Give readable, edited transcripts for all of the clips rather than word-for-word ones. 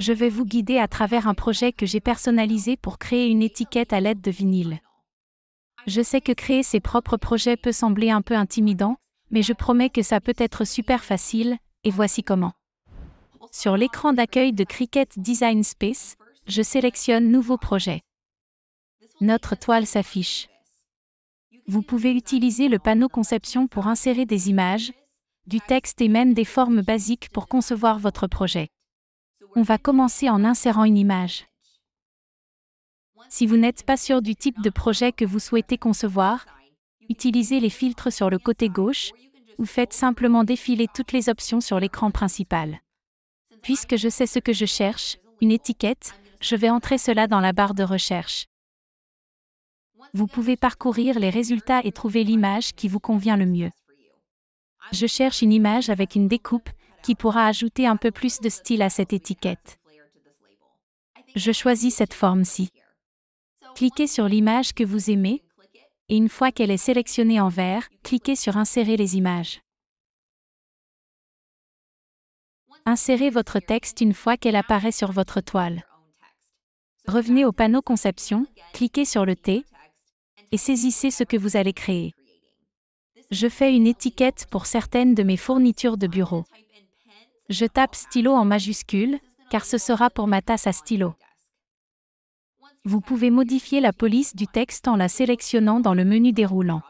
Je vais vous guider à travers un projet que j'ai personnalisé pour créer une étiquette à l'aide de vinyle. Je sais que créer ses propres projets peut sembler un peu intimidant, mais je promets que ça peut être super facile, et voici comment. Sur l'écran d'accueil de Cricut Design Space, je sélectionne Nouveau projet. Notre toile s'affiche. Vous pouvez utiliser le panneau Conception pour insérer des images, du texte et même des formes basiques pour concevoir votre projet. On va commencer en insérant une image. Si vous n'êtes pas sûr du type de projet que vous souhaitez concevoir, utilisez les filtres sur le côté gauche, ou faites simplement défiler toutes les options sur l'écran principal. Puisque je sais ce que je cherche, une étiquette, je vais entrer cela dans la barre de recherche. Vous pouvez parcourir les résultats et trouver l'image qui vous convient le mieux. Je cherche une image avec une découpe qui pourra ajouter un peu plus de style à cette étiquette. Je choisis cette forme-ci. Cliquez sur l'image que vous aimez, et une fois qu'elle est sélectionnée en vert, cliquez sur Insérer les images. Insérez votre texte une fois qu'elle apparaît sur votre toile. Revenez au panneau Conception, cliquez sur le T, et saisissez ce que vous allez créer. Je fais une étiquette pour certaines de mes fournitures de bureau. Je tape stylo en majuscule, car ce sera pour ma tasse à stylo. Vous pouvez modifier la police du texte en la sélectionnant dans le menu déroulant.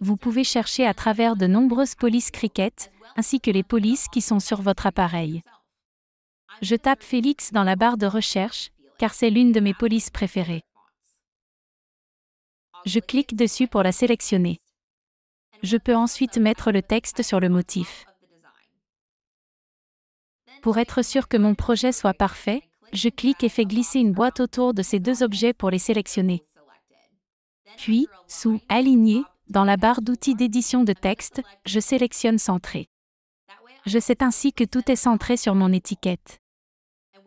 Vous pouvez chercher à travers de nombreuses polices Cricut, ainsi que les polices qui sont sur votre appareil. Je tape Félix dans la barre de recherche, car c'est l'une de mes polices préférées. Je clique dessus pour la sélectionner. Je peux ensuite mettre le texte sur le motif. Pour être sûr que mon projet soit parfait, je clique et fais glisser une boîte autour de ces deux objets pour les sélectionner. Puis, sous « Aligner », dans la barre d'outils d'édition de texte, je sélectionne « Centrer ». Je sais ainsi que tout est centré sur mon étiquette.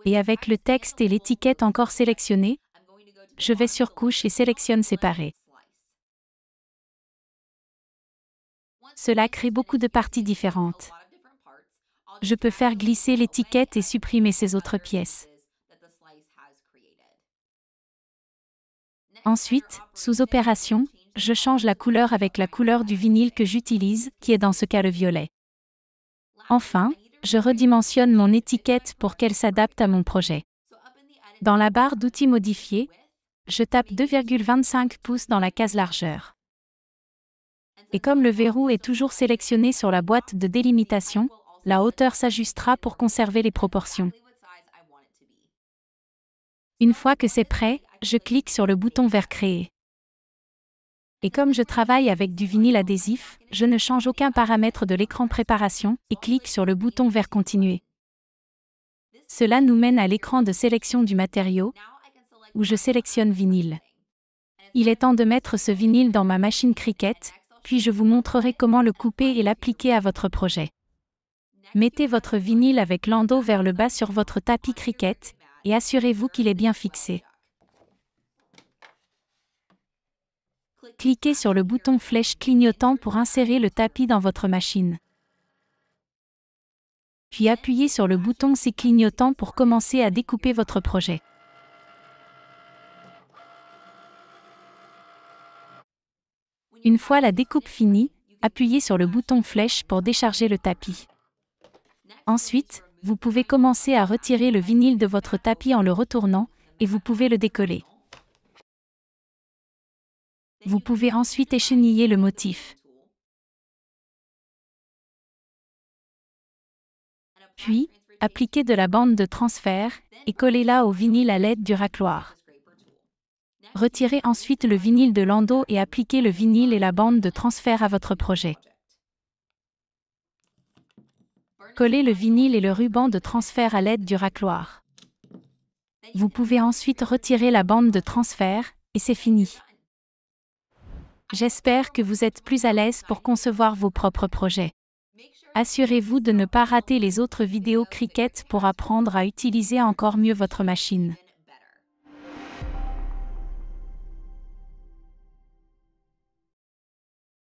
Et avec le texte et l'étiquette encore sélectionnés, je vais sur « Couche » et sélectionne « Séparer ». Cela crée beaucoup de parties différentes. Je peux faire glisser l'étiquette et supprimer ces autres pièces. Ensuite, sous Opération, je change la couleur avec la couleur du vinyle que j'utilise, qui est dans ce cas le violet. Enfin, je redimensionne mon étiquette pour qu'elle s'adapte à mon projet. Dans la barre d'outils modifiés, je tape 2,25 pouces dans la case largeur. Et comme le verrou est toujours sélectionné sur la boîte de délimitation, la hauteur s'ajustera pour conserver les proportions. Une fois que c'est prêt, je clique sur le bouton vert Créer. Et comme je travaille avec du vinyle adhésif, je ne change aucun paramètre de l'écran préparation et clique sur le bouton vert Continuer. Cela nous mène à l'écran de sélection du matériau, où je sélectionne vinyle. Il est temps de mettre ce vinyle dans ma machine Cricut, puis je vous montrerai comment le couper et l'appliquer à votre projet. Mettez votre vinyle avec l'endos vers le bas sur votre tapis Cricut, et assurez-vous qu'il est bien fixé. Cliquez sur le bouton flèche clignotant pour insérer le tapis dans votre machine. Puis appuyez sur le bouton C clignotant pour commencer à découper votre projet. Une fois la découpe finie, appuyez sur le bouton flèche pour décharger le tapis. Ensuite, vous pouvez commencer à retirer le vinyle de votre tapis en le retournant, et vous pouvez le décoller. Vous pouvez ensuite écheniller le motif. Puis, appliquez de la bande de transfert, et collez-la au vinyle à l'aide du racloir. Retirez ensuite le vinyle de l'endos et appliquez le vinyle et la bande de transfert à votre projet. Collez le vinyle et le ruban de transfert à l'aide du racloir. Vous pouvez ensuite retirer la bande de transfert, et c'est fini. J'espère que vous êtes plus à l'aise pour concevoir vos propres projets. Assurez-vous de ne pas rater les autres vidéos Cricut pour apprendre à utiliser encore mieux votre machine.